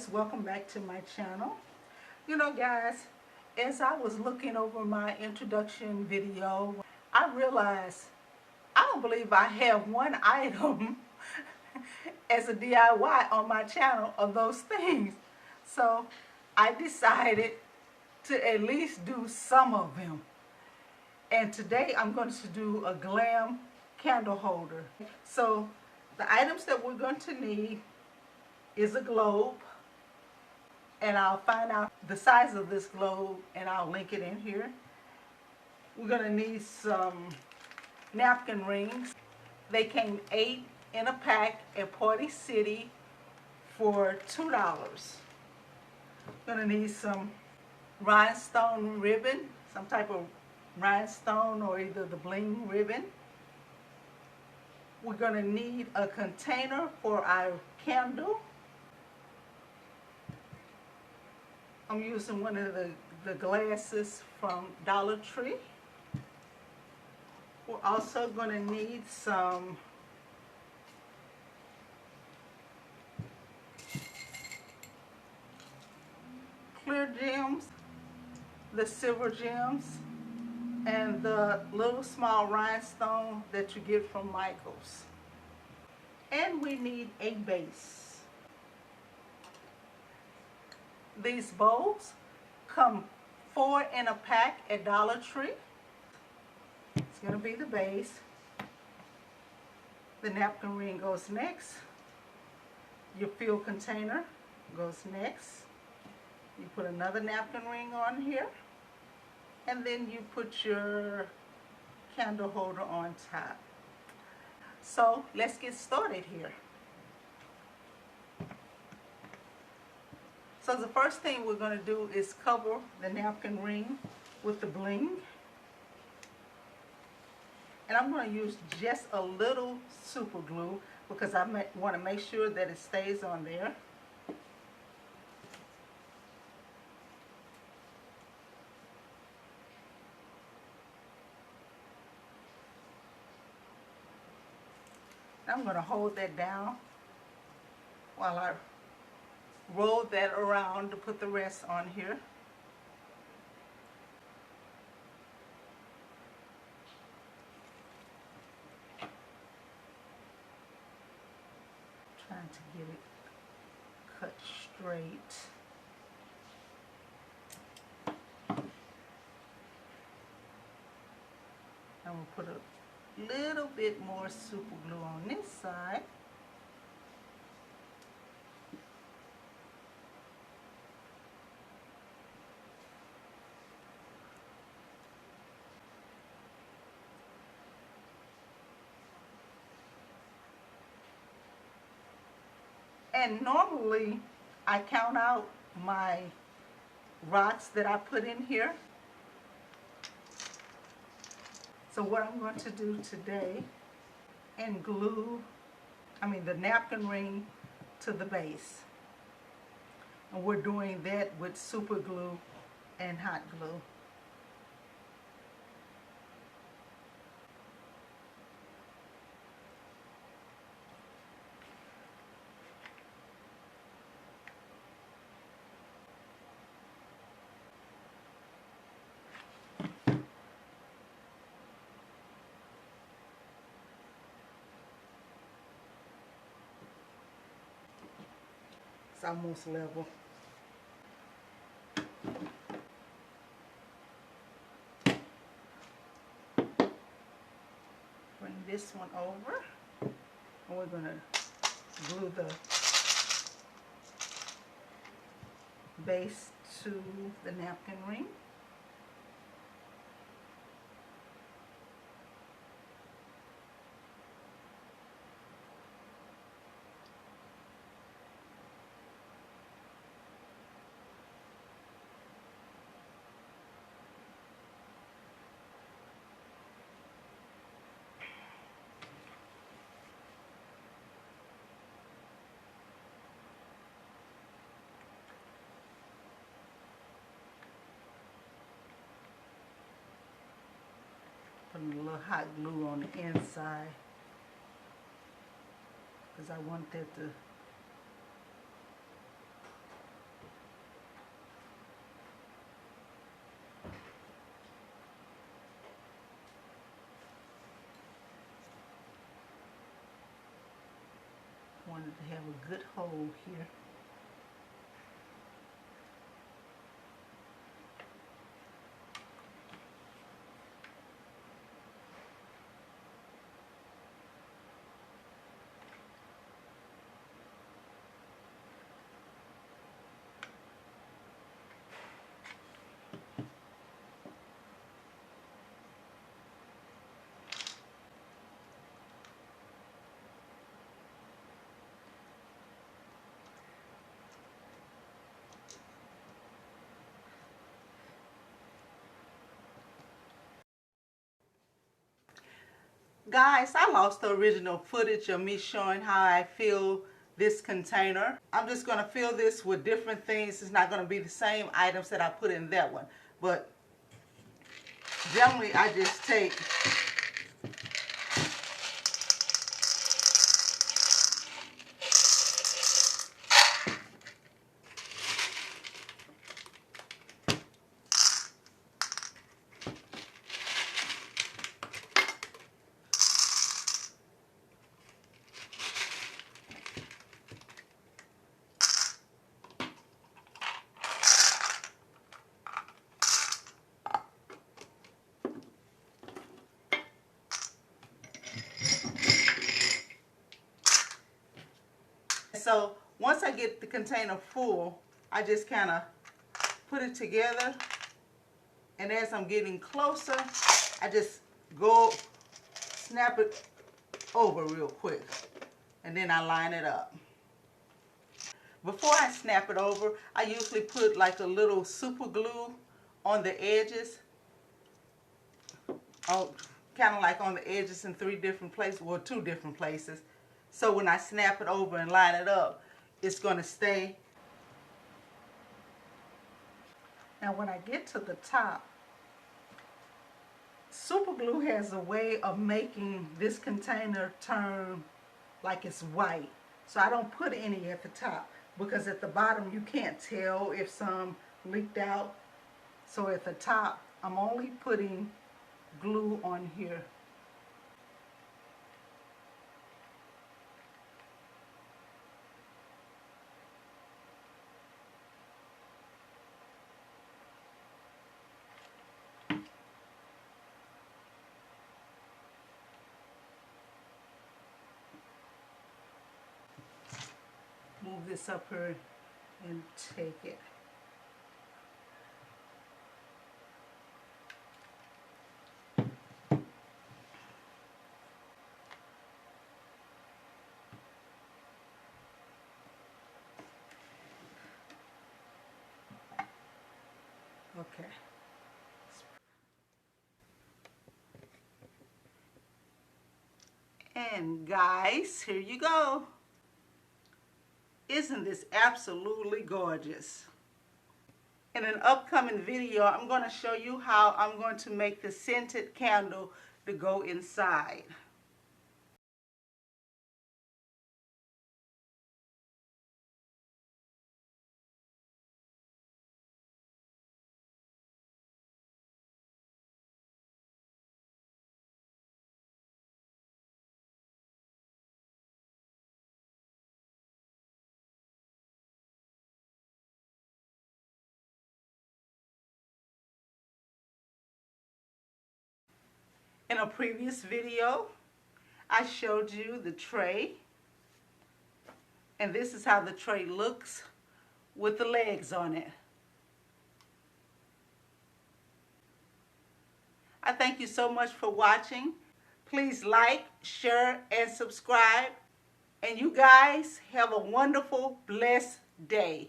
guys, welcome back to my channel. You know guys, as I was looking over my introduction video, I realized I don't believe I have one item as a DIY on my channel of those things. So I decided to at least do some of them. And today I'm going to do a Glam candle holder. So the items that we're going to need is a globe, and I'll find out the size of this globe and I'll link it in here. We're going to need some napkin rings. They came 8 in a pack at Party City for $2. We're going to need some rhinestone ribbon, some type of rhinestone or either the Bling ribbon. We're going to need a container for our candle. I'm using one of the glasses from Dollar Tree. We're also going to need some clear gems, the silver gems, and the little small rhinestone that you get from Michael's. And we need a base. These bowls come 4 in a pack at Dollar Tree. It's going to be the base. The napkin ring goes next. Your fill container goes next. You put another napkin ring on here. And then you put your candle holder on top. So let's get started here. So the first thing we're going to do is cover the napkin ring with the Bling. And I'm going to use just a little super glue because I want to make sure that it stays on there. I'm going to hold that down while I roll that around to put the rest on here. Trying to get it cut straight. I'm going to put a little bit more super glue on this side. And normally I count out my rocks that I put in here. So what I'm going to do today and glue, the napkin ring to the base. And we're doing that with super glue and hot glue. It's almost level. Bring this one over, and we're going to glue the base to the napkin ring. Putting a little hot glue on the inside because I want that to it to have a good hold here. Guys, I lost the original footage of me showing how I fill this container. I'm just going to fill this with different things. It's not going to be the same items that I put in that one. But generally, I just take so once I get the container full, I just kind of put it together, and as I'm getting closer, I just go snap it over real quick, and then I line it up. Before I snap it over, I usually put like a little super glue on the edges, kind of like on the edges in 3 different places, well 2 different places. So when I snap it over and line it up, it's going to stay. Now when I get to the top, super glue has a way of making this container turn like it's white. So I don't put any at the top, because at the bottom you can't tell if some leaked out. So at the top, I'm only putting glue on here. Move this up here and take it. Okay. And guys, here you go. Isn't this absolutely gorgeous? In an upcoming video, I'm going to show you how I'm going to make the scented candle to go inside. In a previous video, I showed you the tray, and this is how the tray looks with the legs on it. I thank you so much for watching. Please like, share, and subscribe. And you guys have a wonderful, blessed day.